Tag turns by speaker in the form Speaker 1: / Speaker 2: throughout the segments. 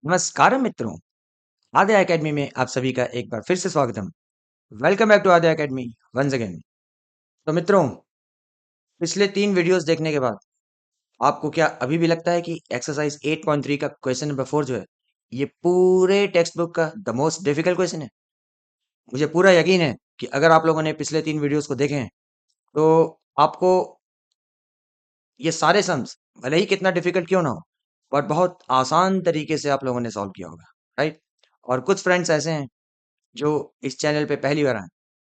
Speaker 1: नमस्कार मित्रों, आद्या एकेडमी में आप सभी का एक बार फिर से स्वागतम। Welcome back to Aadya academy once again. तो मित्रों, पिछले 3 वीडियोस देखने के बाद आपको क्या अभी भी लगता है कि एक्सरसाइज 8.3 का क्वेश्चन नंबर 4 जो है, ये पूरे टेक्स्ट बुक का द मोस्ट डिफिकल्ट क्वेश्चन है? मुझे पूरा यकीन है कि अगर आप लोगों ने पिछले 3 वीडियोस को देखे हैं, तो आपको ये सारे सम्स भले ही कितना डिफिकल्ट क्यों ना हो, बट बहुत आसान तरीके से आप लोगों ने सॉल्व किया होगा, राइट? और कुछ फ्रेंड्स ऐसे हैं जो इस चैनल पे पहली बार आए,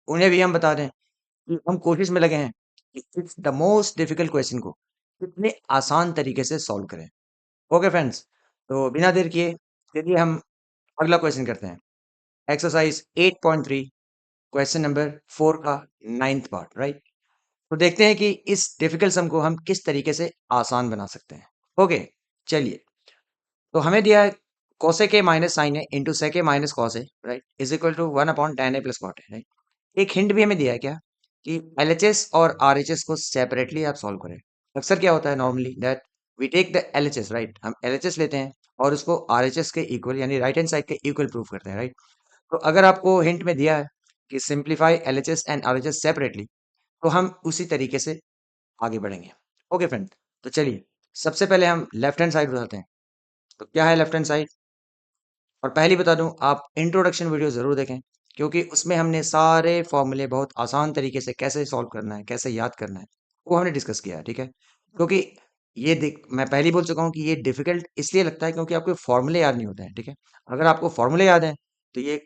Speaker 1: उन्हें भी हम बता दें कि हम कोशिश में लगे हैं कि it's the most difficult question को कितने आसान तरीके से सॉल्व करें। ओके फ्रेंड्स, तो बिना देर किए चलिए हम अगला क्वेश्चन करते हैं। एक्सरसाइज 8.3 क्वेश्चन नंबर 4 का 9th पार्ट, राइट? तो देखते हैं कि इस डिफिकल्ट सम को हम किस तरीके से आसान बना सकते हैं। ओके, चलिए। तो हमें दिया है cosec a minus sign A into sec a minus cos a, right, is equal to 1 upon tan a plus cot a, right? एक हिंट भी हमें दिया है क्या, कि एलएचएस और आरएचएस को सेपरेटली आप सॉल्व करें। अक्सर क्या होता है normally that we take the LHS, right, हम एलएचएस लेते हैं और उसको आरएचएस के इक्वल यानी राइट हैंड साइड के इक्वल प्रूव करते हैं, राइट? तो अगर आपको हिंट में दिया है कि simplify LHS and RHS separately, तो हम उसी तरीके से आगे बढ़ेंगे। ओके फ्रेंड, तो चलिए सबसे पहले हम लेफ्ट हैंड साइड बताते हैं। तो क्या है लेफ्ट हैंड साइड? और पहले बता दूं, आप इंट्रोडक्शन वीडियो जरूर देखें, क्योंकि उसमें हमने सारे फॉर्मूले बहुत आसान तरीके से कैसे सॉल्व करना है, कैसे याद करना है, वो हमने डिस्कस किया है, ठीक है? क्योंकि ये देख, मैं पहले ही बोल चुका हूँ कि ये डिफिकल्ट इसलिए लगता है क्योंकि आपको फॉर्मूले याद नहीं होते हैं, ठीक है? अगर आपको फॉर्मूले याद है तो ये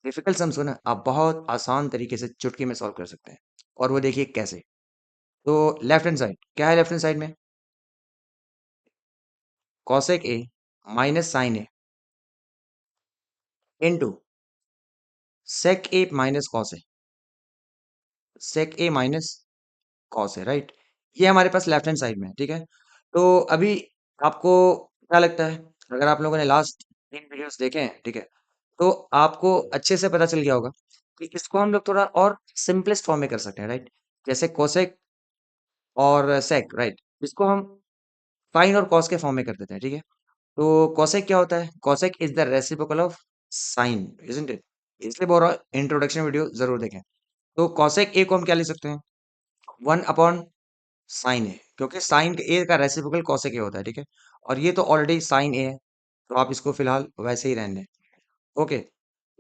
Speaker 1: डिफिकल्ट सम्स को ना आप बहुत आसान तरीके से चुटकी में सॉल्व कर सकते हैं। और वो देखिए कैसे। तो लेफ्ट हैंड साइड क्या है? लेफ्ट हैंड साइड में cosec a minus sign A into sec a minus cos a, sec a minus cos है, राइट? ये हमारे पास लेफ्ट हैंड साइड में है, ठीक है? तो अभी आपको क्या लगता है, अगर आप लोगों ने लास्ट 3 वीडियोस देखे हैं, ठीक है? तो आपको अच्छे से पता चल गया होगा कि इसको हम लोग थोड़ा और सिंपलेस्ट फॉर्म में कर सकते हैं, राइट? जैसे कोसेक और सेक, राइट? इसको हम साइन और कॉस के फॉर्म में कर देते हैं, ठीक है? तो कोसेक क्या होता है? Cosec is the reciprocal of sine, isn't it? इसलिए बोल रहा हूँ इंट्रोडक्शन वीडियो जरूर देखें। तो कोसेक ए को हम क्या लिख सकते हैं? 1 अपॉन साइन ए, क्योंकि साइन ए का रेसिप्रोकल कॉसेक ए होता है, ठीक है? और ये तो ऑलरेडी साइन ए है, तो आप इसको फिलहाल वैसे ही रहने दें। ओके,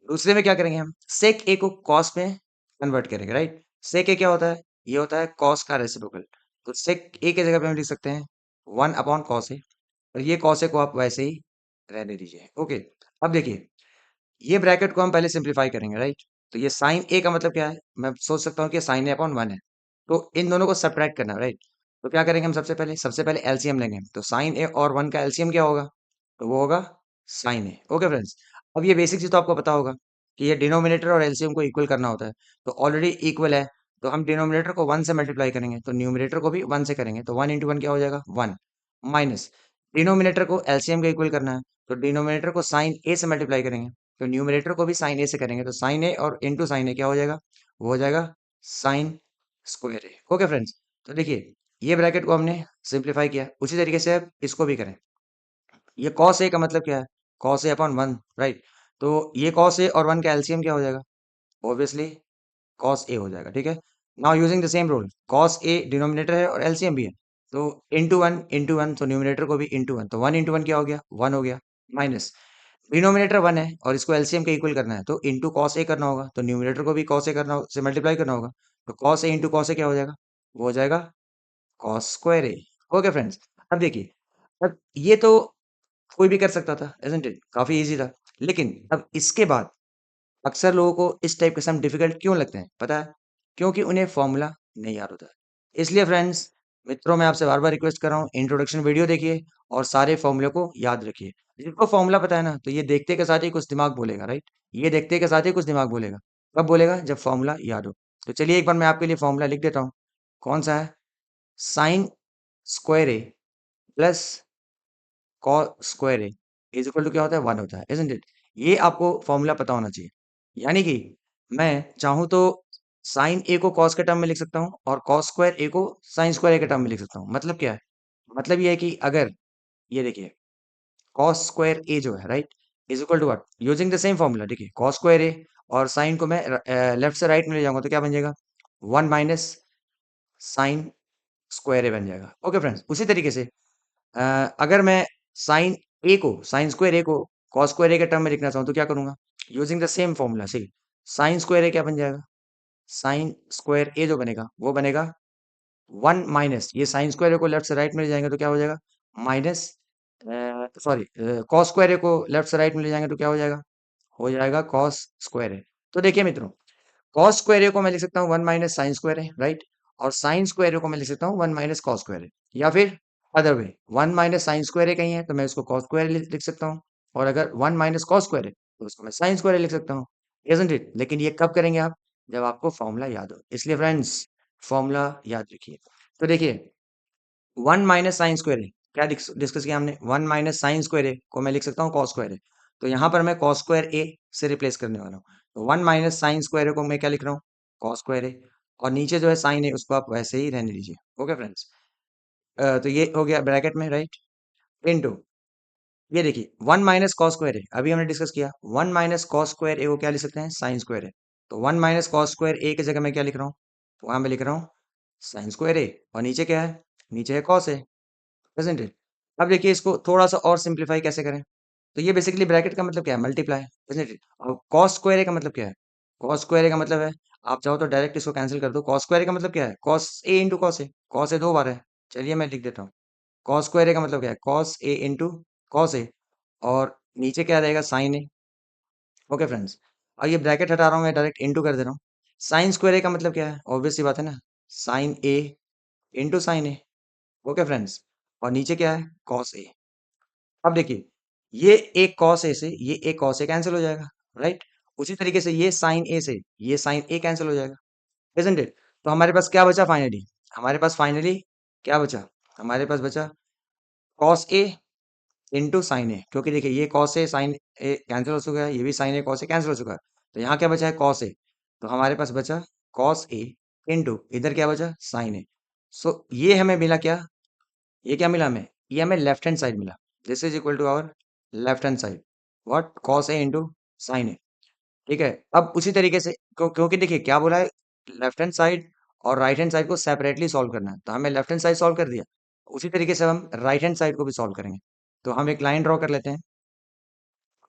Speaker 1: दूसरे में क्या करेंगे हम? सेक ए को कॉस में कन्वर्ट करेंगे, राइट? सेक ए क्या होता है? ये होता है कॉस का रेसिप्रोकल। तो सेक ए की जगह पे हम लिख सकते हैं 1 अपॉन कॉस ए, और ये कॉस ए को आप वैसे ही रहने दीजिए। ओके, अब देखिए, ये ब्रैकेट को हम पहले सिंप्लीफाई करेंगे, राइट? तो ये साइन ए का मतलब क्या है? मैं सोच सकता हूँ कि साइन ए अपॉन 1 है। तो इन दोनों को सब्ट्रैक्ट करना है, राइट? तो क्या करेंगे हम? सबसे पहले एलसीएम लेंगे। तो साइन ए और 1 का एलसीएम क्या होगा? तो वो होगा साइन ए। ओके फ्रेंड्स, अब ये बेसिक चीज तो आपको पता होगा कि ये डिनोमिनेटर और एलसीएम को इक्वल करना होता है। तो ऑलरेडी इक्वल है, तो हम डिनोमिनेटर को 1 से मल्टीप्लाई करेंगे, तो न्यूमिनेटर को भी 1 से करेंगे। तो 1 इंटू 1 क्या हो जाएगा? 1 माइनस डिनोमिनेटर को एलसीएम का इक्वल करना है, तो डिनोमिनेटर को साइन ए से मल्टीप्लाई करेंगे, तो न्यूमिनेटर को भी साइन ए से करेंगे। तो साइन ए और इंटू साइन ए क्या हो जाएगा? वो हो जाएगा sign square A. Okay friends, तो देखिए, ये ब्रैकेट को हमने सिंप्लीफाई किया, उसी तरीके से अब इसको भी करें। ये कॉस ए का मतलब क्या है? Cos A upon 1, right? तो ये कॉस ए और 1 का एलसीएम क्या हो जाएगा? ऑब्वियसली कॉस ए हो जाएगा, ठीक है? Now using the same rule, cos A denominator है और एलसीएम भी है, तो इंटू वन, तो न्यूमिनेटर को भी इंटू वन, तो 1 इंटू वन क्या हो गया? 1 हो गया, माइनस डिनोमिनेटर 1 है और इसको एलसीएम के इक्वल करना है, तो इंटू कॉस ए करना होगा, तो न्यूमिनेटर को भी कॉस ए करना से मल्टीप्लाई करना होगा, तो कॉस ए इंटू कॉस ए क्या हो जाएगा? वो हो जाएगा cos square A. Okay friends, अब देखिए, अब ये तो कोई भी कर सकता था, इज़न्ट इट? काफ़ी ईज़ी था। लेकिन अब इसके बाद अक्सर लोगों को इस टाइप के सम डिफ़िकल्ट क्यों लगते हैं, पता है? क्योंकि उन्हें फ़ॉर्मूला नहीं याद होता है। इसलिए फ्रेंड्स, मित्रों, मैं आपसे बार-बार रिक्वेस्ट कर रहा हूँ, इंट्रोडक्शन वीडियो देखिए और सारे फ़ॉर्मूले को याद रखिए। जिसको फ़ॉर्मूला पता है ना, तो ये देखते के साथ ही कुछ दिमाग बोलेगा, राइट? ये देखते के साथ ही कुछ दिमाग बोलेगा। कब बोलेगा? जब फ़ॉर्मूला याद हो। तो चलिए एक बार मैं आपके लिए फ़ॉर्मूला लिख देता हूँ। कौन-सा है? Sine square a plus cos square A is equal to क्या होता है? 1 होता है, इज़न्ट इट? ये आपको फ़ॉर्मूला पता होना चाहिए। यानी कि मैं चाहूँ तो साइन ए को कॉस के टर्म में लिख सकता हूँ और कॉस स्क्वायर ए को साइन स्क्वायर ए के टर्म में लिख सकता हूँ। मतलब क्या है? मतलब ये है कि अगर ये देखिए, कॉस स्क्वायर ए जो है right is equal to what using the same formula देखिए कॉस स्क्वायर ए और साइन को मैं लेफ्ट से राइट में ले जाऊंगा तो क्या बन जाएगा 1 माइनस साइन स्क्वायर ए बन जाएगा। ओके फ्रेंड्स उसी तरीके से अ, अगर मैं साइन स्क्वायर ए को कॉस स्क्वायर ए के टर्म में लिखना चाहूँ तो क्या करूंगा using the same formula see sin square A क्या बन जाएगा साइन स्क्वायर ए जो बनेगा वो बनेगा 1 माइनस ये साइन स्क्वायर ए को लेफ्ट से राइट में ले जाएंगे तो क्या हो जाएगा माइनस सॉरी कॉस स्क्वायर ए को लेफ्ट से राइट में ले जाएंगे तो क्या हो जाएगा कॉस स्क्वायर ए। तो देखिए मित्रों कॉस स्क्वायर ए को मैं लिख सकता हूँ 1 minus sin square A right और साइन स्क्वायर ए को मैं लिख सकता हूँ 1 माइनस कॉस स्क्वायर ए या फिर other way 1 minus sin square A कहीं है तो मैं इसको कॉस स्क्वायर लिख सकता हूँ और अगर 1 माइनस कॉस स्क्वायर है तो उसको मैं साइन स्क्वायर लिख सकता हूँ इजंट इट लेकिन ये कब करेंगे आप जब आपको फॉर्मूला याद हो इसलिए फ्रेंड्स फॉर्मूला याद रखिए। तो देखिए 1 माइनस साइन स्क्वायर है क्या डिस्कस किया हमने 1 माइनस साइन स्क्वायर है को मैं लिख सकता हूँ कॉस स्क्वायर है तो यहाँ पर मैं कॉस स्क्वायर ए से रिप्लेस करने वाला हूँ तो 1 माइनस साइन स्क्वायर को मैं क्या लिख रहा हूँ कॉस स्क्वायर है और नीचे जो है साइन है उसको आप वैसे ही रहने दीजिए। ओके फ्रेंड्स तो ये हो गया ब्रैकेट में राइट इनटू ये देखिए 1 माइनस कॉस स्क्वायर है अभी हमने डिस्कस किया 1 माइनस कॉस स्क्वायर ए को क्या लिख सकते हैं साइन स्क्वायर है तो 1 माइनस कॉस स्क्वायर ए की जगह मैं क्या लिख रहा हूँ वहां मैं लिख रहा हूँ साइन स्क्वायर ए और नीचे क्या है नीचे है कॉस है isn't it? अब देखिए इसको थोड़ा सा और सिंप्लीफाई कैसे करें तो ये बेसिकली ब्रैकेट का मतलब क्या है मल्टीप्लाई isn't it? और कॉस स्क्वायर का मतलब क्या है कॉस स्क्वायर का मतलब है आप चाहो तो डायरेक्ट इसको कैंसिल कर दो कॉस स्क्वायर का मतलब क्या है कॉस ए इंटू कॉस ए 2 बार है चलिए मैं लिख देता हूँ कॉस स्क्वायर का मतलब क्या है कॉस ए इंटू कॉस ए और नीचे क्या रहेगा साइन ए। ओके फ्रेंड्स और ये ब्रैकेट हटा रहा हूँ मैं डायरेक्ट इंटू कर दे रहा हूँ साइन स्क्वायर का मतलब क्या है ऑब्वियस सी बात है ना sin A into sign A. Okay friends और नीचे क्या है कॉस ए। अब देखिए ये एक कॉस ए से ये एक कॉस ए कैंसिल हो जाएगा राइट उसी तरीके से ये साइन ए से ये साइन ए कैंसिल हो जाएगा isn't it? तो हमारे पास क्या बचा फाइनली हमारे पास फाइनली क्या बचा हमारे पास बचा कॉस ए इंटू साइन ए क्योंकि देखिए ये cos A sign A cancel हो चुका है ये भी sign A cos A cancel हो चुका है तो यहाँ क्या बचा है कॉस ए तो हमारे पास बचा कॉस ए इंटू इधर क्या बचा साइन ए। सो ये हमें मिला क्या ये क्या मिला हमें ये हमें लेफ्ट हैंड साइड मिला this is equal to our left hand side what cos A into sign A. ठीक है अब उसी तरीके से क्योंकि देखिए क्या बोला है लेफ्ट हैंड साइड और राइट हैंड साइड को सेपरेटली सॉल्व करना है तो हमें लेफ्ट हैंड साइड सॉल्व कर दिया उसी तरीके से हम राइट हैंड साइड को भी सॉल्व करेंगे। तो हम एक लाइन ड्रॉ कर लेते हैं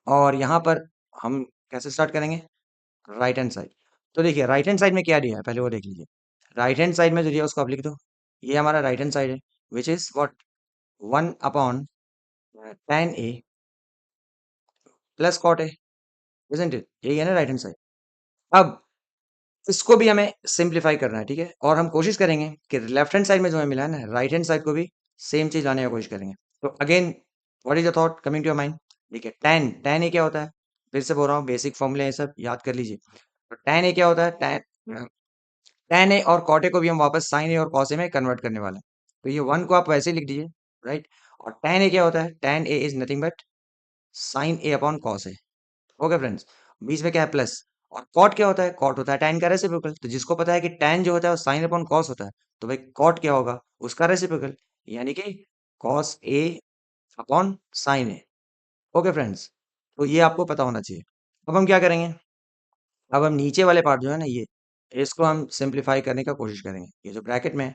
Speaker 1: और यहाँ पर हम कैसे स्टार्ट करेंगे राइट हैंड साइड। तो देखिए राइट हैंड साइड में क्या दिया है पहले वो देख लीजिए राइट हैंड साइड में जो दिया है उसको आप लिख दो ये हमारा राइट हैंड साइड है which is what 1 upon tan A plus cot A isn't it यही है ना राइट हैंड साइड। अब इसको भी हमें सिंप्लीफाई करना है ठीक है और हम कोशिश करेंगे कि लेफ्ट हैंड साइड में जो हमें मिला है ना राइट हैंड साइड को भी सेम चीज लाने की कोशिश करेंगे। तो again what is the thought coming to your mind देखिए tan ए क्या होता है फिर से बोल रहा हूँ बेसिक फॉर्मूले ये सब याद कर लीजिए। तो tan ए क्या होता है tan ए और cot ए को भी हम वापस sin ए और cos ए में कन्वर्ट करने वाले हैं। तो ये 1 को आप वैसे ही लिख दीजिए राइट और tan ए क्या होता है tan A is nothing but sin A upon cos A. Okay friends बीच में क्या है प्लस और कॉट क्या होता है कॉट होता है tan का रेसिप्रोकल तो जिसको पता है कि tan जो होता है वो साइन अपॉन कॉस होता है तो भाई कॉट क्या होगा उसका रेसिप्रोकल यानी कि cos A upon sine A. Okay friends तो ये आपको पता होना चाहिए। अब हम क्या करेंगे अब हम नीचे वाले पार्ट जो है ना ये इसको हम सिंप्लीफाई करने का कोशिश करेंगे ये जो ब्रैकेट में है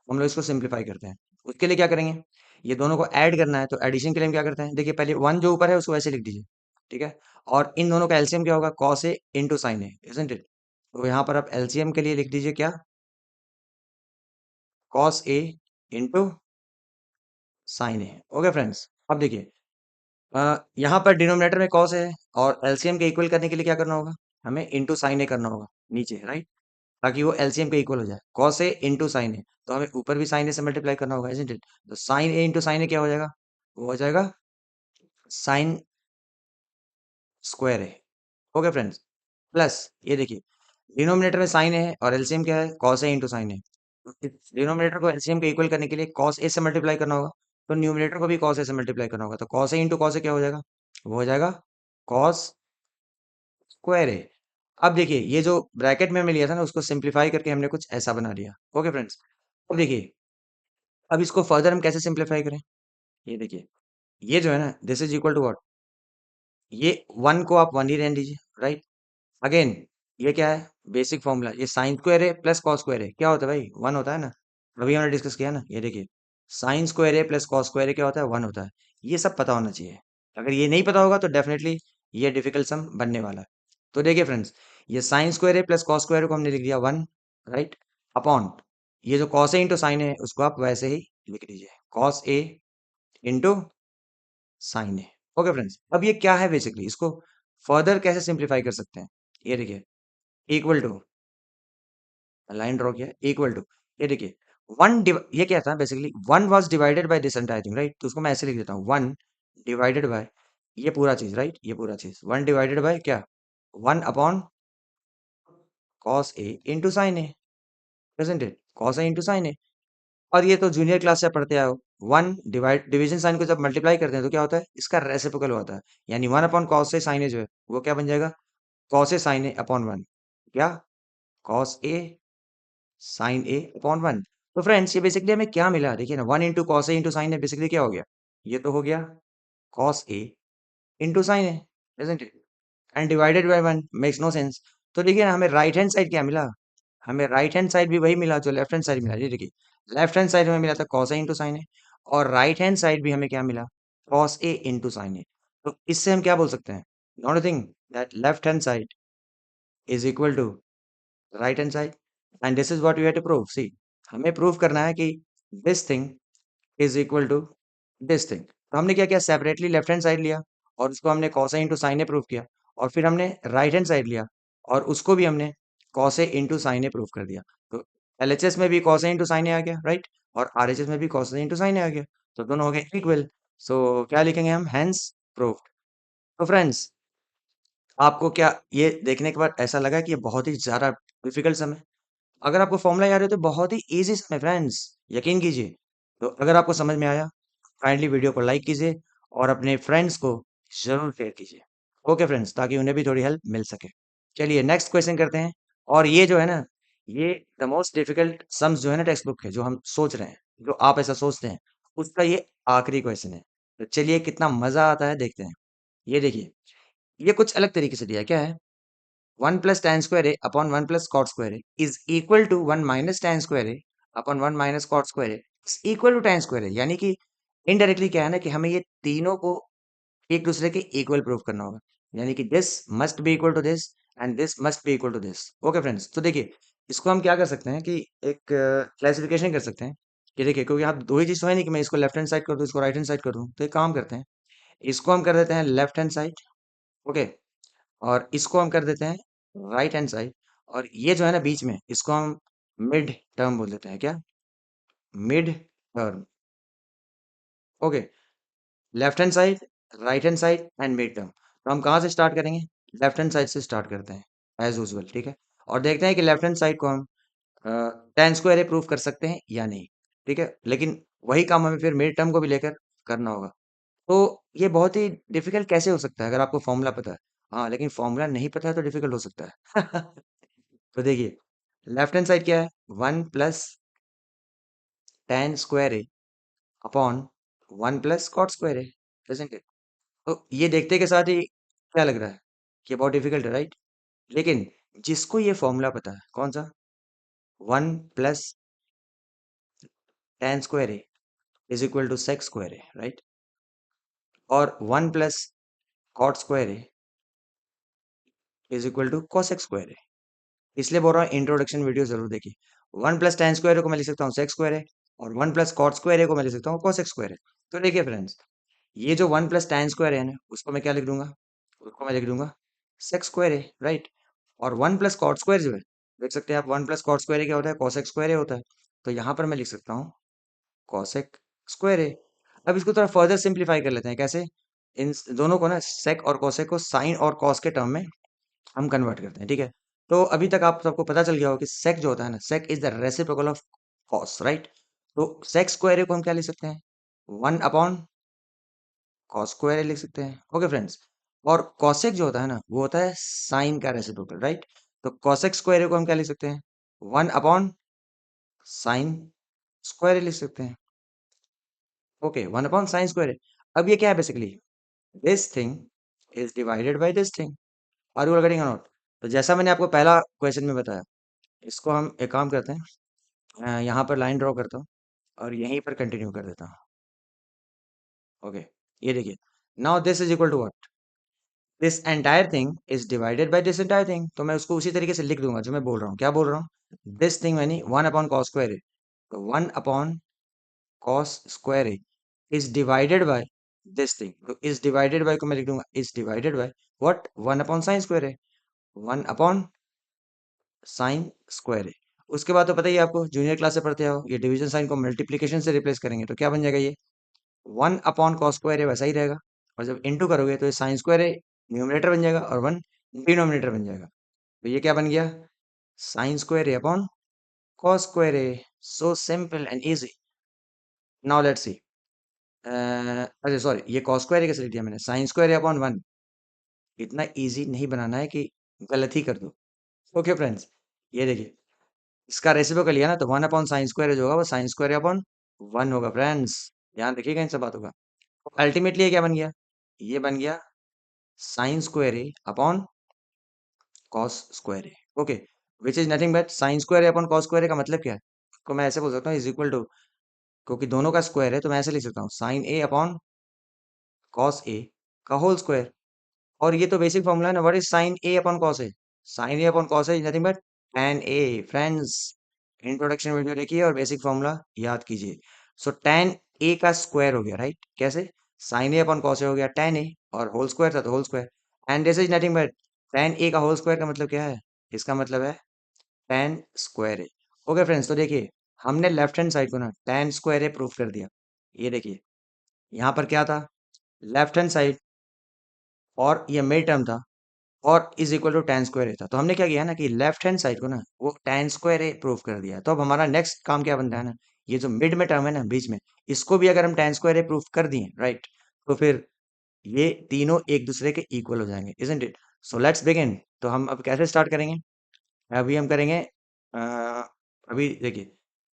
Speaker 1: हम लोग इसको सिंप्लीफाई करते हैं। उसके लिए क्या करेंगे ये दोनों को ऐड करना है तो एडिशन के लिए हम क्या करते हैं देखिए पहले 1 जो ऊपर है उसको वैसे लिख दीजिए ठीक है और इन दोनों का एलसीएम क्या होगा cos A into sign A isn't it. तो यहाँ पर आप एलसीएम के लिए लिख दीजिए क्या cos A into sign A. Okay friends अब देखिए यहाँ पर डिनोमिनेटर में कॉस है और एलसीएम के इक्वल करने के लिए क्या करना होगा हमें इंटू साइन ए करना होगा नीचे राइट ताकि वो एलसीएम के इक्वल हो जाए cos A into sign A तो हमें ऊपर भी साइन ए से मल्टीप्लाई करना होगा इजंट इट। तो साइन ए इंटू साइन ए क्या हो जाएगा वो हो जाएगा साइन स्क्वायर है। ओके फ्रेंड्स प्लस ये देखिए डिनोमिनेटर में साइन है और एलसीएम क्या है कॉस ए इंटू साइन है तो डिनोमिनेटर को एलसीएम के इक्वल करने के लिए कॉस ए से मल्टीप्लाई करना होगा तो न्यूमिनेटर को भी कॉस ए से मल्टीप्लाई करना होगा तो कॉस ए इंटू कॉस ए क्या हो जाएगा वो हो जाएगा कॉस स्क्वायर ए। अब देखिए ये जो ब्रैकेट में हमने लिया था ना उसको सिंप्लीफाई करके हमने कुछ ऐसा बना दिया। ओके फ्रेंड्स अब देखिए अब इसको फर्दर हम कैसे सिंप्लीफाई करें ये देखिए ये जो है ना, this is equal to what, ये 1 को आप 1 ही रहने दीजिए, राइट। अगेन ये क्या है, बेसिक फॉर्मूला, ये साइन स्क्वायर है प्लस कॉस स्क्वायर है, क्या होता है भाई, 1 होता है ना। अभी हमने डिस्कस किया ना, ये देखिए, साइन स्क्वायर है प्लस कॉस स्क्वायर है, क्या होता है, 1 होता है। ये सब पता होना चाहिए। अगर ये नहीं पता होगा तो डेफिनेटली ये डिफिकल्ट सम बनने वाला है। तो देखिए फ्रेंड्स, ये साइन स्क्वायर है प्लस कॉस स्क्वायर को हमने लिख दिया 1, राइट, अपॉन ये जो कॉस ए इंटू साइन है उसको आप वैसे ही लिख दीजिए, cos A into sign A. Okay friends, अब ये क्या है बेसिकली, इसको फर्दर कैसे सिंप्लीफाई कर सकते हैं, ये देखिए, इक्वल टू, लाइन ड्रॉ किया, इक्वल टू, ये देखिए, ये क्या था basically, 1 was divided by this entire thing, right. तो उसको मैं ऐसे लिख देता हूँ, 1 डिवाइडेड बाय ये पूरा चीज, राइट, ये पूरा चीज 1 डिवाइडेड बाय क्या, 1 upon cos A into sign A, isn't it, cos A into sign A. और ये तो जूनियर क्लास से पढ़ते आओ, 1 डिवीजन साइन को जब मल्टीप्लाई करते हैं तो क्या होता है, इसका रेसिप्रोकल होता है, यानी 1 अपॉन कॉस ए साइन ए जो है वो क्या बन जाएगा, cos A sign A upon 1, क्या, cos A sign A upon 1। तो फ्रेंड्स ये बेसिकली हमें क्या मिला, देखिए ना, 1 into cos A into sign A basically क्या हो गया, ये तो हो गया cos A into sign A, isn't it, and divided by 1 makes no sense. तो देखिए ना, हमें राइट हैंड साइड क्या मिला, हमें राइट हैंड साइड भी वही मिला जो लेफ्ट हैंड साइड मिला, ये देखिए, लेफ्ट हैंड साइड हमें मिला था cos A into sign A, और राइट हैंड साइड भी हमें क्या मिला, cos A into sign A. तो इससे हम क्या बोल सकते हैं, nothing that left hand side is equal to right hand side, and this is what we have to prove. See, हमें प्रूव करना है कि this thing is equal to this thing. तो हमने क्या किया, सेपरेटली लेफ्ट हैंड साइड लिया और उसको हमने cos A into sign A prove किया, और फिर हमने राइट हैंड साइड लिया और उसको भी हमने cos A into sign A prove कर दिया। तो एलएचएस में भी कॉस ए इंटू साइन ए आ गया, राइट, और आरएचएस में भी कॉस ए इंटू साइन ए आ गया, तो दोनों हो गए इक्वल। सो क्या लिखेंगे हम, हेंस प्रूव्ड। तो फ्रेंड्स, आपको क्या ये देखने के बाद ऐसा लगा कि ये बहुत ही ज्यादा डिफिकल्ट सम है? अगर आपको फॉर्मूला याद है तो बहुत ही इजी है फ्रेंड्स, यकीन कीजिए। तो अगर आपको समझ में आया, काइंडली वीडियो को लाइक कीजिए और अपने फ्रेंड्स को जरूर शेयर कीजिए। ओके फ्रेंड्स, ताकि उन्हें भी थोड़ी हेल्प मिल सके। चलिए नेक्स्ट क्वेश्चन करते हैं। और ये जो है ना, ये द मोस्ट डिफिकल्ट सम्स जो है ना टेक्स्ट बुक के, जो हम सोच रहे हैं, जो आप ऐसा सोचते हैं, उसका ये आखिरी क्वेश्चन है। तो चलिए कितना मजा आता है देखते हैं। ये देखिए, ये कुछ अलग तरीके से दिया है, क्या है, 1 plus tan square A upon 1 plus cot square A is equal to 1 minus tan square A upon 1 minus cot square A is equal to tan square A. यानी कि इनडायरेक्टली क्या है ना, कि हमें ये तीनों को एक दूसरे के इक्वल प्रूव करना होगा, यानी कि this must be equal to this and this must be equal to this. Okay friends, तो देखिए, इसको हम क्या कर सकते हैं कि एक क्लासिफिकेशन कर सकते हैं, कि देखिए, क्योंकि यहाँ दो ही चीज तो है नहीं कि मैं इसको लेफ्ट हैंड साइड कर दूं, इसको राइट हैंड साइड कर दूं, तो एक काम करते हैं, इसको हम कर देते हैं लेफ्ट हैंड साइड, ओके, और इसको हम कर देते हैं राइट हैंड साइड, और ये जो है ना बीच में, इसको हम मिड टर्म बोल देते हैं, क्या, mid term. Okay, left hand side, right hand side and mid term. तो हम कहाँ से स्टार्ट करेंगे, लेफ्ट हैंड साइड से स्टार्ट करते हैं एज यूजुअल, ठीक है, और देखते हैं कि लेफ्ट हैंड साइड को हम tan स्क्वायर ए प्रूव कर सकते हैं या नहीं, ठीक है, लेकिन वही काम हमें फिर मिड टर्म को भी लेकर करना होगा। तो ये बहुत ही डिफिकल्ट कैसे हो सकता है अगर आपको फॉर्मूला पता है, हाँ, लेकिन फॉर्मूला नहीं पता है तो डिफिकल्ट हो सकता है। तो देखिए, लेफ्ट हैंड साइड क्या है, 1 plus tan square A upon 1 plus cot square A, isn't it? तो ये देखते के साथ ही क्या लग रहा है, कि बहुत डिफिकल्ट है, राइट। लेकिन जिसको ये फॉर्मूला पता है, कौन सा, 1 plus tan square A is equal to sec square A, right, और 1 plus cot square A is equal to cosec square A. इसलिए बोल रहा हूँ इंट्रोडक्शन वीडियो जरूर देखिए। 1 प्लस tan स्क्वायर ए को मैं लिख सकता हूँ सेक स्क्वायर ए, और 1 प्लस कॉट स्क्वायर ए को मैं लिख सकता हूँ कोसेक स्क्वायर ए। तो देखिए फ्रेंड्स, ये जो 1 प्लस tan स्क्वायर है ना, उसको मैं क्या लिख दूंगा, उसको मैं लिख दूंगा सेक स्क्वायर ए, राइट, और 1 प्लस कॉट स्क्वायर जो है, देख सकते हैं आप, 1 प्लस कॉट स्क्वायर क्या होता है, कोसेक स्क्वायर होता है। तो यहाँ पर मैं लिख सकता हूँ कोसेक स्क्वायर ए। अब इसको थोड़ा फर्दर सिंप्लीफाई कर लेते हैं, कैसे, इन दोनों को ना, सेक और कोसेक को साइन और कॉस के टर्म में हम कन्वर्ट करते हैं, ठीक है। तो अभी तक आप सबको पता चल गया हो कि सेक जो होता है ना, sec is the reciprocal of cos, right. तो सेक स्क्वायर को हम क्या लिख सकते हैं, 1 अपॉन कॉस स्क्वायर लिख सकते हैं, ओके फ्रेंड्स। और कॉसेक जो होता है ना, वो होता है साइन का रेसिप्रोकल, राइट। तो कॉसेक स्क्वायर को हम क्या लिख सकते हैं, 1 अपॉन साइन स्क्वायर लिख सकते हैं, ओके, 1 अपॉन साइन स्क्वायर। अब ये क्या है बेसिकली, this thing is divided by this thing, are you getting not? तो जैसा मैंने आपको पहला क्वेश्चन में बताया, इसको हम एक काम करते हैं, यहाँ पर लाइन ड्रॉ करता हूँ और यहीं पर कंटिन्यू कर देता हूँ। ओके, ये देखिए, now this is equal to what, this entire thing is divided by this entire thing. तो मैं उसको उसी तरीके से लिख दूंगा जो मैं बोल रहा हूँ। क्या बोल रहा हूँ? दिस थिंग यानी one upon cos square A, तो one upon cos square A is divided by this thing. तो इज डिवाइडेड बाय को मैं लिख दूंगा is divided by what, one upon sin square A, one upon sin square A. उसके बाद तो पता ही है आपको, जूनियर क्लास से पढ़ते हो, ये डिवीजन साइन को मल्टीप्लीकेशन से रिप्लेस करेंगे तो क्या बन जाएगा, ये वन अपॉन कॉस स्क्वायर है वैसा ही रहेगा, और जब इनटू करोगे तो ये साइन स्क्वायर है न्यूमरेटर बन जाएगा और वन डिनोमिनेटर बन जाएगा। तो ये क्या बन गया, साइन स्क्वायर है अपॉन कॉस स्क्वायर है। So simple and easy. Now let's see, अरे सॉरी, ये कॉस स्क्वायर कैसे लिख दिया मैंने, साइन स्क्वायर है अपॉन वन। इतना इजी नहीं बनाना है कि गलत ही कर दो। ओके फ्रेंड्स, ये देखिए, इसका रेसिप्रोकल लिया ना तो वन अपॉन साइन स्क्वायर जो होगा वो साइन स्क्वायर अपॉन वन होगा फ्रेंड्स। ध्यान रखिएगा इन सब बातों का। अल्टीमेटली ये क्या बन गया, ये बन गया sin square A upon cos square A. Okay, which is nothing but sin square A upon cos square A का मतलब क्या है, को मैं ऐसे बोल सकता हूँ इज इक्वल टू, क्योंकि दोनों का स्क्वायर है तो मैं ऐसे लिख सकता हूँ साइन ए अपॉन कॉस ए का होल स्क्वायर। और ये तो बेसिक फॉर्मूला है ना, what is sign A upon cos A, sign A upon cos A is nothing but tan A. Friends, introduction video देखिए और बेसिक फॉर्मूला याद कीजिए। सो tan ए का स्क्वायर हो गया, राइट? कैसे, sine A upon cos A हो गया tan ए, और होल स्क्वायर था तो whole square, and this is nothing but tan A का होल स्क्वायर का मतलब क्या है, इसका मतलब है tan square A. Okay friends, तो देखिए, हमने लेफ्ट हैंड साइड को ना tan स्क्वायर ए प्रूफ कर दिया। ये देखिए, यहाँ पर क्या था, लेफ्ट हैंड साइड और ये मिड टर्म था और is equal to tan square A था। तो हमने क्या किया ना कि लेफ्ट हैंड साइड को ना वो tan स्क्वायर ए प्रूफ कर दिया। तो अब हमारा नेक्स्ट काम क्या बनता है ना, ये जो मिड में टर्म है ना बीच में, इसको भी अगर हम tan स्क्वायर ए प्रूफ कर दिए, राइट, तो फिर ये तीनों एक दूसरे के इक्वल हो जाएंगे, isn't it? So let's begin. तो हम अब कैसे स्टार्ट करेंगे, अभी हम करेंगे, अ, अभी देखिए,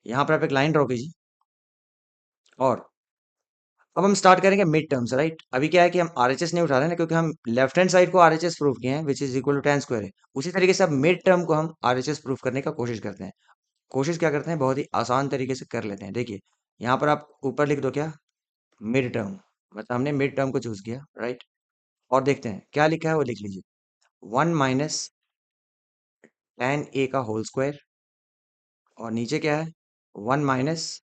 Speaker 1: यहाँ पर आप एक लाइन ड्रॉ कीजिए और अब हम स्टार्ट करेंगे मिड टर्म से, राइट? अभी क्या है कि हम आरएचएस नहीं उठा रहे हैं ना, क्योंकि हम लेफ्ट हैंड साइड को आरएचएस प्रूफ किए हैं which is equal to tan square है। उसी तरीके से अब मिड टर्म को हम आरएचएस प्रूफ करने का कोशिश करते हैं। कोशिश क्या करते हैं, बहुत ही आसान तरीके से कर लेते हैं। देखिए, यहाँ पर आप ऊपर लिख दो क्या, मिड टर्म, मतलब हमने मिड टर्म को चूज किया, राइट? और देखते हैं क्या लिखा है वो लिख लीजिए, वन माइनस tan ए का होल स्क्वायर, और नीचे क्या है, वन माइनस,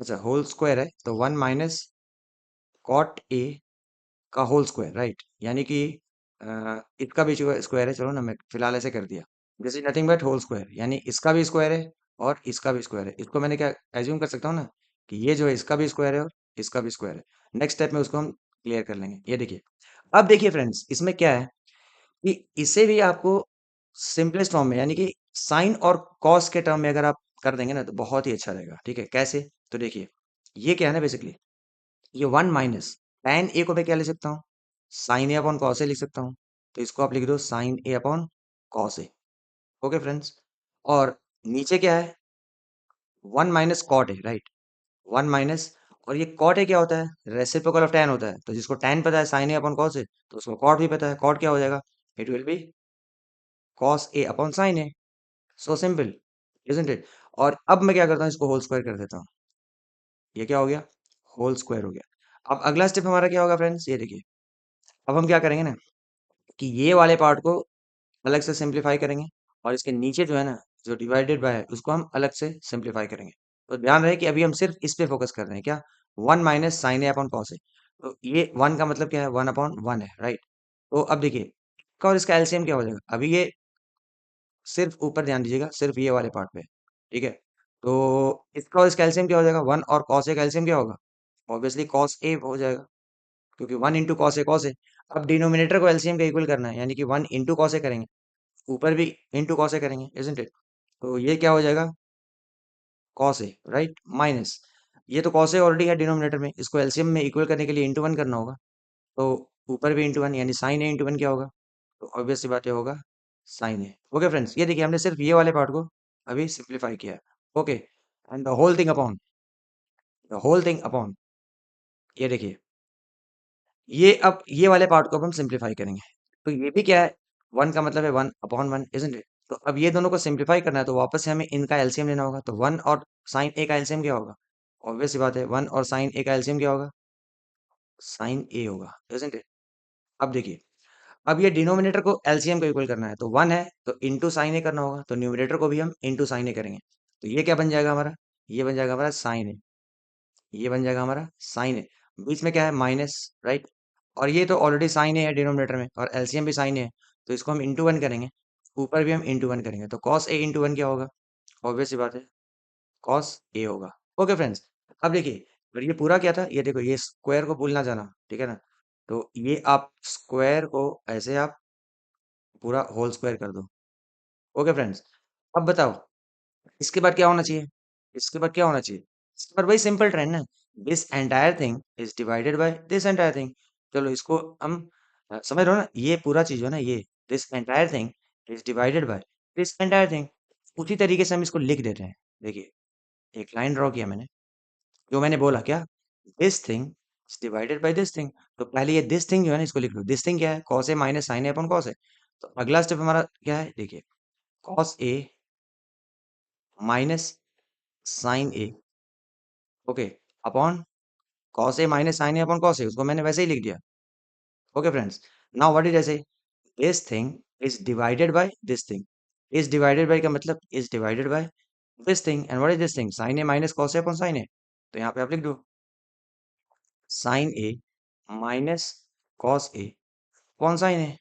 Speaker 1: अच्छा होल स्क्वायर है तो वन माइनस कॉट ए का होल स्क्वायर, राइट? यानी कि इसका भी स्क्वायर है, चलो ना मैं फिलहाल ऐसे कर दिया, this is nothing but whole square, यानी इसका भी स्क्वायर है और इसका भी स्क्वायर है। इसको मैंने क्या एज्यूम कर सकता हूँ ना कि ये जो है इसका भी स्क्वायर है और इसका भी स्क्वायर है। नेक्स्ट स्टेप में उसको हम क्लियर कर लेंगे। ये देखिए, अब देखिए फ्रेंड्स, इसमें क्या है कि इसे भी आपको सिंपलेस्ट फॉर्म में, यानी कि साइन और कॉस के टर्म में अगर आप कर देंगे ना तो बहुत ही अच्छा रहेगा। ठीक है, कैसे? तो देखिए, ये क्या है ना बेसिकली, ये वन माइनस tan ए को मैं क्या लिख सकता हूँ, sine A upon cos A लिख सकता हूँ। तो इसको आप लिख दो sine A upon cos A. Okay friends, और नीचे क्या है, one minus cot A, right? One minus, और ये कॉट ए क्या होता है, रेसिप्रोकल ऑफ tan होता है। तो जिसको tan पता है sine A upon cos A, तो उसको कॉट भी पता है। कॉट क्या हो जाएगा, it will be cos A upon sine A. So simple, isn't it? और अब मैं क्या करता हूँ, इसको होल स्क्वायर कर देता हूँ। ये क्या हो गया, होल स्क्वायर हो गया। अब अगला स्टेप हमारा क्या होगा फ्रेंड्स, ये देखिए, अब हम क्या करेंगे ना कि ये वाले पार्ट को अलग से सिंप्लीफाई करेंगे, और इसके नीचे जो है ना, जो डिवाइडेड बाय है उसको हम अलग से सिंप्लीफाई करेंगे। तो ध्यान रहे कि अभी हम सिर्फ इस पे फोकस कर रहे हैं, क्या, one minus sign A upon cos A. तो ये वन का मतलब क्या है, वन अपॉन वन है, राइट? तो अब देखिए, इसका और इसका एलसीएम क्या हो जाएगा, अभी ये सिर्फ ऊपर ध्यान दीजिएगा, सिर्फ ये वाले पार्ट पे, ठीक है? तो इसका और इसका एलसीएम क्या हो जाएगा, वन और कॉस ए का एलसीएम क्या होगा, ऑब्वियसली कॉस ए हो जाएगा, क्योंकि one into cos A cos A. अब डिनोमिनेटर को एलसीएम का इक्वल करना है, यानी कि वन इंटू कॉस ए करेंगे, ऊपर भी इंटू कॉस ए करेंगे, इजंट इट? तो ये क्या हो जाएगा, कॉस ए, राइट, माइनस, ये तो कॉस ए ऑलरेडी है डिनोमिनेटर में, इसको एलसीएम में इक्वल करने के लिए इंटू वन करना होगा। तो ऊपर भी इंटू वन, यानी साइन ए इंटू वन क्या होगा, तो ऑब्वियस सी बात ये होगा साइन ए। ओके फ्रेंड्स, ये देखिए हमने सिर्फ ये वाले पार्ट को अभी सिंप्लीफाई किया है। Okay, and the whole thing upon, the whole thing upon, ये देखिए, ये अब ये वाले पार्ट को अब हम सिंप्लीफाई करेंगे। तो ये भी क्या है, 1 का मतलब है 1 अपॉन 1 इज़न्ट इट? तो अब ये दोनों को सिंप्लीफाई करना है तो वापस से हमें इनका एलसीएम लेना होगा। तो 1 और sin a का एलसीएम क्या होगा? ऑब्वियस सी बात है, 1 और sin a का एलसीएम क्या होगा? sin a होगा, इज़न्ट इट? अब देखिए, अब ये डिनोमिनेटर को एलसीएम को इक्वल करना है, तो 1 है तो इंटू sin a करना होगा, तो न्यूमरेटर को भी हम इंटू sin a करेंगे। तो ये क्या बन जाएगा हमारा? ये बन जाएगा हमारा sin a, ये बन जाएगा हमारा sin a। बीच में क्या है? Minus, right? और ये तो ऑलरेडी sin a है डिनोमिनेटर में और एलसीएम भी sin a है, तो इसको हम इंटू 1 करेंगे, ऊपर भी हम इंटू 1 करेंगे, तो cos a इंटू 1 क्या होगा? ऑब्वियस सी बात है, cos a होगा। ओके फ्रेंड्स, अब देखिए, और ये पूरा क्या था? ये देखो, ये स्क्वायर को भूल ना जाना, ठीक है ना? तो ये आप स्क्वायर को ऐसे आप पूरा होल स्क्वायर कर दो। ओके फ्रेंड्स, अब बताओ इसके बाद क्या होना चाहिए? इसके बाद क्या होना चाहिए? इसके बाद वही सिंपल ट्रेंड ना, this entire thing is divided by this entire thing. चलो इसको हम समझ रहे हो ना, ये पूरा चीज है ना, ये this entire thing is divided by this entire thing. उसी तरीके से हम इसको लिख देते हैं। देखिए, एक लाइन ड्रॉ किया मैंने, जो मैंने बोला क्या, this thing is divided by this thing. तो पहले ये दिस थिंग जो है ना, इसको लिख लो। दिस थिंग क्या है? Cos A minus sign A upon cos A. तो अगला स्टेप हमारा क्या है? देखिए, cos A minus sign A, okay, upon cos A minus sign A upon cos A, उसको मैंने वैसे ही लिख दिया। Okay friends, now what did I say? This thing is divided by this thing. Is divided by का मतलब is divided by this thing, and what is this thing? Sign A minus cos A upon sine A. तो यहाँ पे आप लिख दो sine A minus cos A upon sine A,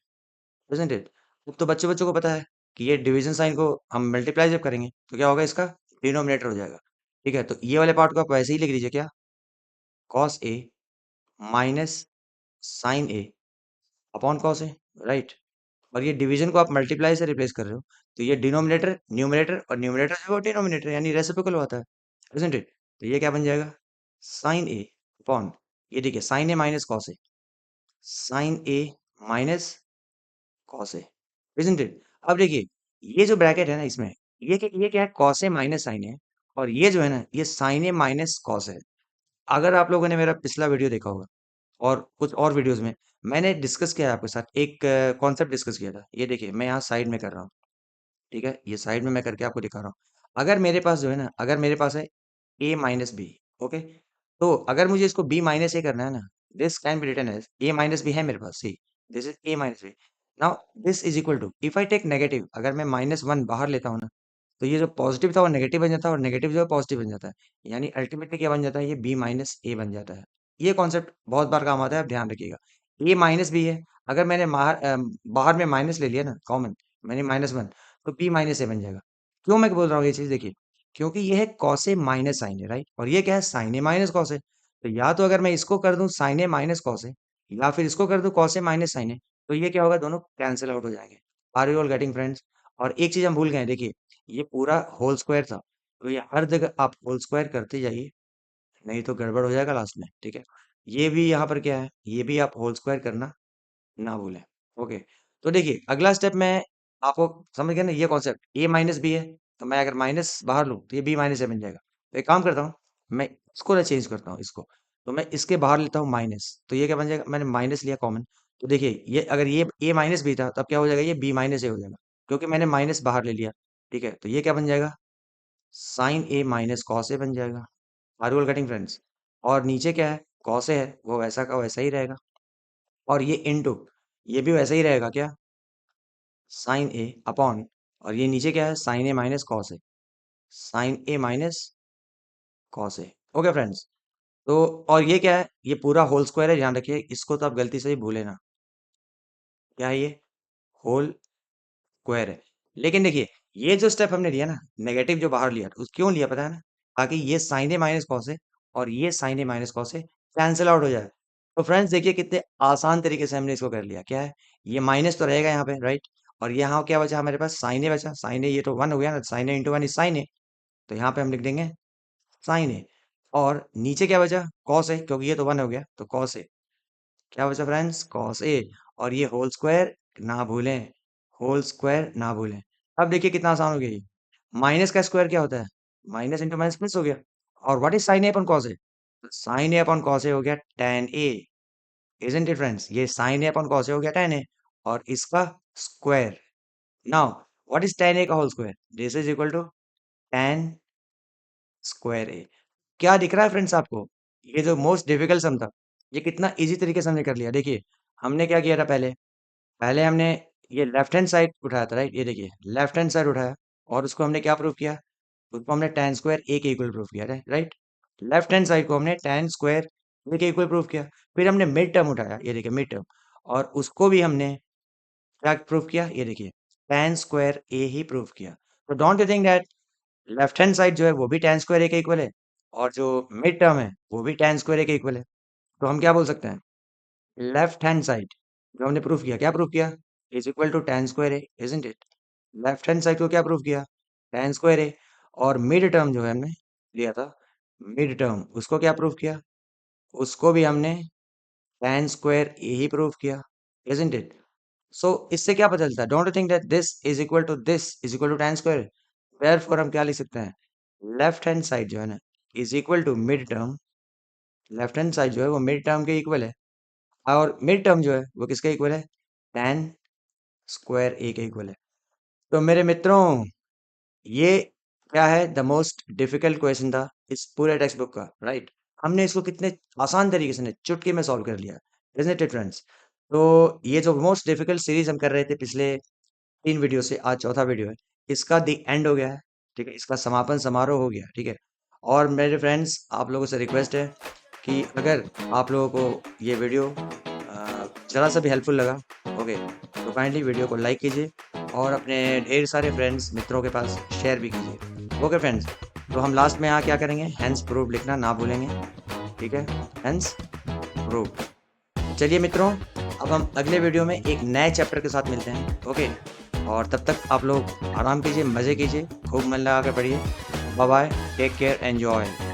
Speaker 1: isn't it? अब तो बच्चों बच्चों को पता है कि ये डिवीजन साइन को हम मल्टीप्लाई जब करेंगे तो क्या होगा? इसका डिनोमिनेटर हो जाएगा। ठीक है, तो ये वाले पार्ट को आप वैसे ही लिख दीजिए, क्या, cos A minus sign A upon cos A, right? और ये डिवीजन को आप मल्टीप्लाई से रिप्लेस कर रहे हो, तो ये डिनोमिनेटर न्यूमरेटर और न्यूमरेटर जो है वो डिनोमिनेटर यानी रेसिप्रोकल होता है, इजंट इट? तो ये क्या बन जाएगा? साइन ए अपॉन, ये देखिए, sine A minus cos A, sign A minus cos A, isn't it? अब देखिए, ये जो ब्रैकेट है ना इसमें, ये क्या है? Cos A minus sign A, और ये जो है ना, ये साइन ए माइनस कॉस है। अगर आप लोगों ने मेरा पिछला वीडियो देखा होगा और कुछ और वीडियोस में, मैंने डिस्कस किया है आपके साथ, एक कॉन्सेप्ट डिस्कस किया था। ये देखिए, मैं यहाँ साइड में कर रहा हूँ, ठीक है? ये साइड में मैं करके आपको दिखा रहा हूँ। अगर मेरे पास जो है ना, अगर मेरे पास है a माइनस बी, ओके? तो अगर मुझे इसको b माइनस ए करना है ना, this can be written as a minus B है मेरे पास, see, this is a minus B. Now this is equal to, if I take negative, अगर मैं -1 बाहर लेता हूँ ना, तो ये जो पॉजिटिव था वो नेगेटिव बन जाता है और नेगेटिव जो है पॉजिटिव बन जाता है। यानी अल्टीमेटली क्या बन जाता है? ये b माइनस ए बन जाता है। ये कॉन्सेप्ट बहुत बार काम आता है, आप ध्यान रखिएगा। a माइनस बी है, अगर मैंने बाहर में माइनस ले लिया ना कॉमन, मैंने -1, तो b माइनस ए बन जाएगा। क्यों मैं बोल रहा हूँ ये चीज़? देखिए, क्योंकि ये है cos A minus sign A, right? और ये क्या है? Sine A minus cos A. तो या तो अगर मैं इसको कर दूं sine A minus cos A, या फिर इसको कर दूं cos A minus sign A, तो ये क्या होगा? दोनों कैंसिल आउट हो जाएंगे। Are you all getting friends? और एक चीज हम भूल गए हैं, देखिए, ये पूरा होल स्क्वायर था, तो ये हर जगह आप होल स्क्वायर करते जाइए, नहीं तो गड़बड़ हो जाएगा लास्ट में, ठीक है? ये भी यहाँ पर क्या है? ये भी आप होल स्क्वायर करना ना भूलें। ओके, तो देखिए, अगला स्टेप मैं आपको समझ गए ना, ये कॉन्सेप्ट ए माइनस बी है, तो मैं अगर माइनस बाहर लूँ तो ये बी माइनस ए बन जाएगा। तो एक काम करता हूँ, मैं इसको ना चेंज करता हूँ, इसको, तो मैं इसके बाहर लेता हूँ माइनस, तो ये क्या बन जाएगा? मैंने माइनस लिया कॉमन, तो देखिए, ये अगर ये ए माइनस बी था तब क्या हो जाएगा? ये बी माइनस ए हो जाएगा, क्योंकि मैंने माइनस बाहर ले लिया। ठीक है, तो ये क्या बन जाएगा? Sine A minus cos A बन जाएगा। Are you all getting friends? और नीचे क्या है? कॉस ए है, वो वैसा का वैसा ही रहेगा, और ये इनटू, ये भी वैसा ही रहेगा, क्या, साइन ए अपॉन, और ये नीचे क्या है? Sine A minus cos A, sign A minus cos A. Okay friends, तो और ये क्या है? ये पूरा होल स्क्वायर है, ध्यान रखिए, इसको तो आप गलती से ही भूले ना। क्या है ये? होल स्क्वायर है। लेकिन देखिए, ये जो स्टेप हमने लिया ना, नेगेटिव जो बाहर लिया, उस क्यों लिया पता है ना? ताकि ये साइन ए माइनस कॉस ए और ये sin A minus cos A cancel out हो जाए। तो फ्रेंड्स देखिए, कितने आसान तरीके से हमने इसको कर लिया। क्या है? ये माइनस तो रहेगा यहाँ पे, राइट? और यहाँ क्या बचा हमारे पास? साइन ए बचा। साइन ए, ये तो 1 हो गया ना, sin A into 1 is sign A, तो यहाँ पे हम लिख देंगे साइन ए। और नीचे क्या बचा? कॉस ए, क्योंकि ये तो 1 हो गया, तो कॉस ए। क्या बचा फ्रेंड्स? Cos A. और ये होल स्क्वायर ना भूलें, होल स्क्वायर ना भूलें। अब देखिए कितना आसान हो गया ये। माइनस का स्क्वायर क्या होता है? माइनस इंटू माइनस प्लस हो गया। और what is sign A upon cos A? Sign A upon cos A हो गया tan A. Isn't it friends? ये sin A upon cos A हो गया tan a, और इसका square. Now what is tan a का whole square? This is equal to tan square A. क्या दिख रहा है फ्रेंड्स आपको? ये जो मोस्ट डिफिकल्ट सम था, ये कितना इजी तरीके से हमने कर लिया। देखिए हमने क्या किया था पहले, पहले हमने ये लेफ्ट हैंड साइड उठाया था, राइट? ये देखिए लेफ्ट हैंड साइड उठाया, और उसको हमने क्या प्रूव किया? उसको हमने tan स्क्वायर ए के इक्वल प्रूव किया, राइट? लेफ्ट हैंड साइड को हमने tan स्क्वायर ए के इक्वल प्रूव किया। फिर हमने मिड टर्म उठाया, ये देखिए मिड टर्म, और उसको भी हमने क्या प्रूव किया? ये देखिए tan square A he prove किया। तो don't you think that left hand side जो है वो भी tan स्क्वायर ए के इक्वल है, और जो मिड टर्म है वो भी tan स्क्वायर ए के इक्वल है? तो हम क्या बोल सकते हैं? लेफ्ट हैंड साइड जो हमने प्रूफ किया, क्या प्रूफ किया? Is equal to tan square A, isn't it? Left hand side को क्या प्रूफ किया? tan square A. और मिड टर्म जो है हमने लिया था, मिड टर्म, उसको क्या प्रूफ किया? उसको भी हमने tan स्क्वायर ए ही प्रूफ किया, इजंट इट? सो इससे क्या पता चलता है? Don't you think that this is equal to tan square? Therefore हम क्या लिख सकते हैं? लेफ्ट हैंड साइड जो है ना is equal to mid term, left hand side जो है वो मिड टर्म के इक्वल है, और मिड टर्म जो है वो किसके इक्वल है? tan स्क्वायर ए के इक्वल है। तो मेरे मित्रों, ये क्या है, द मोस्ट डिफिकल्ट क्वेश्चन था इस पूरे टेक्स्ट बुक का, राइट? हमने इसको कितने आसान तरीके से चुटकी में सॉल्व कर लिया, इजंट इट फ्रेंड्स? तो ये जो मोस्ट डिफिकल्ट सीरीज हम कर रहे थे पिछले 3 वीडियो से, आज चौथा वीडियो है, इसका द एंड हो गया है, ठीक है? इसका समापन समारोह हो गया, ठीक है? और मेरे फ्रेंड्स, आप लोगों से रिक्वेस्ट है कि अगर आप लोगों को ये वीडियो ज़रा सा भी हेल्पफुल लगा, ओके, तो काइंडली वीडियो को लाइक कीजिए, और अपने ढेर सारे फ्रेंड्स मित्रों के पास शेयर भी कीजिए, ओके फ्रेंड्स? तो हम लास्ट में यहाँ क्या करेंगे? हैंस प्रूव लिखना ना भूलेंगे, ठीक है? Hence prove. चलिए मित्रों, अब हम अगले वीडियो में एक नए चैप्टर के साथ मिलते हैं, ओके? और तब तक आप लोग आराम कीजिए, मज़े कीजिए, खूब मन लगा कर पढ़िए। Bye bye, take care, enjoy.